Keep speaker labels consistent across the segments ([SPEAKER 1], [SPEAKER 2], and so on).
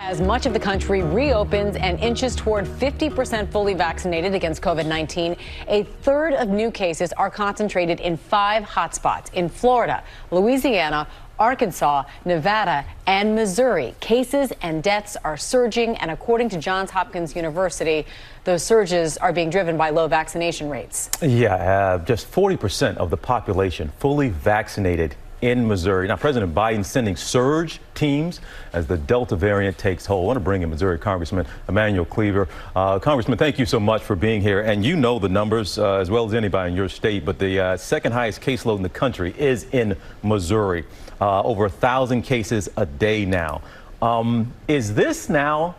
[SPEAKER 1] As much of the country reopens and inches toward 50% fully vaccinated against COVID-19, a third of new cases are concentrated in 5 hotspots in Florida, Louisiana, Arkansas, Nevada, and Missouri. Cases and deaths are surging, and according to Johns Hopkins University, those surges are being driven by low vaccination rates.
[SPEAKER 2] Yeah, just 40% of the population fully vaccinated in Missouri. Now, President Biden sending surge teams as the Delta variant takes hold. I want to bring in Missouri Congressman Emanuel Cleaver. Congressman, thank you so much for being here. And you know the numbers as well as anybody in your state, but the second highest caseload in the country is in Missouri. Over 1,000 cases a day now. Is this now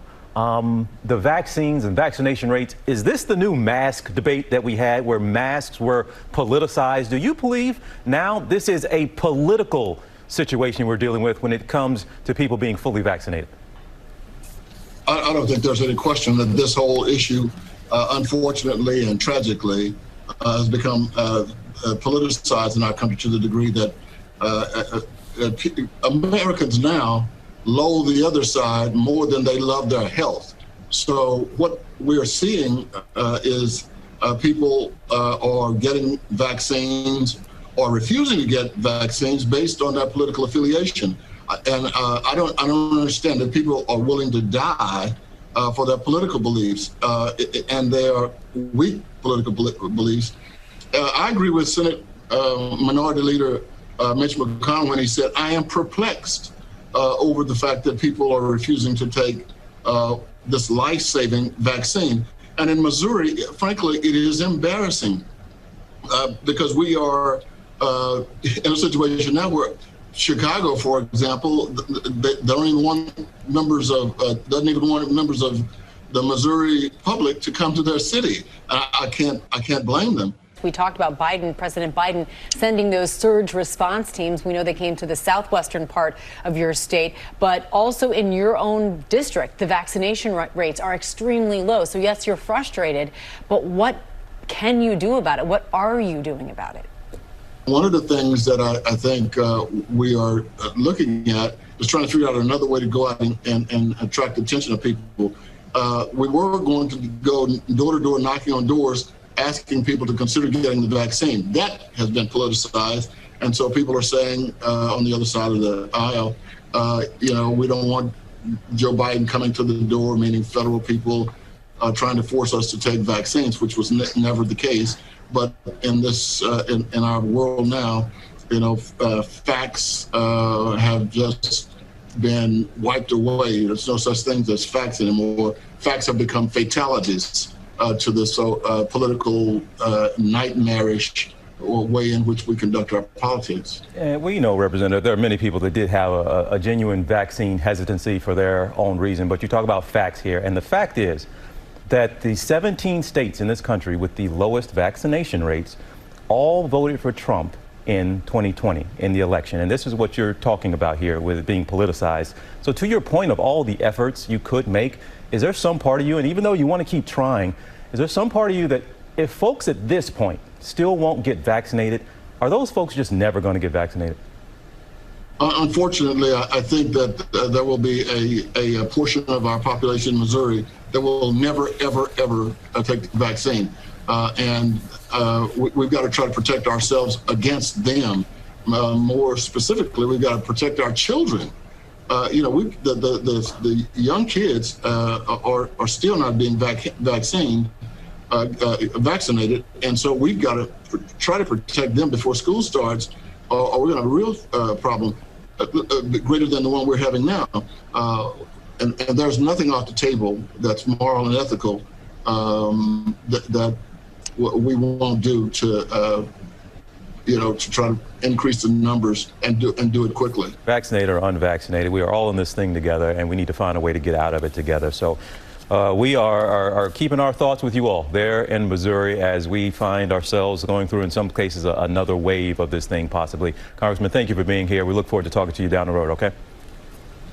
[SPEAKER 2] the vaccines and vaccination rates? Is this the new mask debate that we had where masks were politicized? Do you believe now this is a political situation we're dealing with when it comes to people being fully vaccinated?
[SPEAKER 3] I don't think there's any question that this whole issue, unfortunately and tragically, has become politicized in our country to the degree that Americans now loathe the other side more than they love their health. So what we're seeing is people are getting vaccines or refusing to get vaccines based on their political affiliation. And I don't understand that people are willing to die for their political beliefs and their weak political beliefs. I agree with Senate Minority Leader Mitch McConnell when he said, I am perplexed over the fact that people are refusing to take this life-saving vaccine. And in Missouri, frankly, it is embarrassing because we are in a situation now where Chicago, for example, they don't even want members of doesn't even want members of the Missouri public to come to their city. I can't blame them.
[SPEAKER 1] We talked about President Biden sending those surge response teams. We know they came to the southwestern part of your state, but also in your own district, the vaccination rates are extremely low. So yes, you're frustrated, but what can you do about it? What are you doing about it?
[SPEAKER 3] One of the things that I think we are looking at is trying to figure out another way to go out and attract the attention of people. We were going to go door to door, knocking on doors, asking people to consider getting the vaccine. That has been politicized. And so people are saying on the other side of the aisle, we don't want Joe Biden coming to the door, meaning federal people trying to force us to take vaccines, which was never the case. But in this, in our world now, facts have just been wiped away. There's no such thing as facts anymore. Facts have become fatalities to this political nightmarish way in which we conduct our politics.
[SPEAKER 2] Well, Representative, there are many people that did have a genuine vaccine hesitancy for their own reason, but you talk about facts here, and the fact is that the 17 states in this country with the lowest vaccination rates all voted for Trump in 2020 in the election. And this is what you're talking about here with it being politicized. So to your point of all the efforts you could make, is there some part of you, and even though you want to keep trying, is there some part of you that if folks at this point still won't get vaccinated, are those folks just never going to get vaccinated?
[SPEAKER 3] Unfortunately, I think that there will be a portion of our population in Missouri that will never, ever, ever take the vaccine. And we've got to try to protect ourselves against them. More specifically, we've got to protect our children. The young kids are still not being vaccinated, and so we've got to try to protect them before school starts, or we're going to have a real problem greater than the one we're having now. And there's nothing off the table that's moral and ethical that we won't do to try to increase the numbers and do it quickly.
[SPEAKER 2] Vaccinated or unvaccinated, we are all in this thing together, and we need to find a way to get out of it together. So we are keeping our thoughts with you all there in Missouri as we find ourselves going through, in some cases, another wave of this thing possibly. Congressman, thank you for being here. We look forward to talking to you down the road, okay?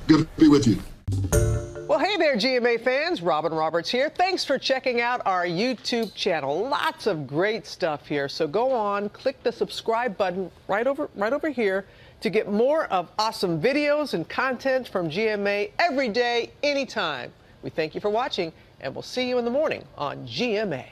[SPEAKER 3] Good to be with you.
[SPEAKER 4] Well, hey there, GMA fans. Robin Roberts here. Thanks for checking out our YouTube channel. Lots of great stuff here. So go on, click the subscribe button right over here. to get more of awesome videos and content from GMA every day, anytime. We thank you for watching, and we'll see you in the morning on GMA.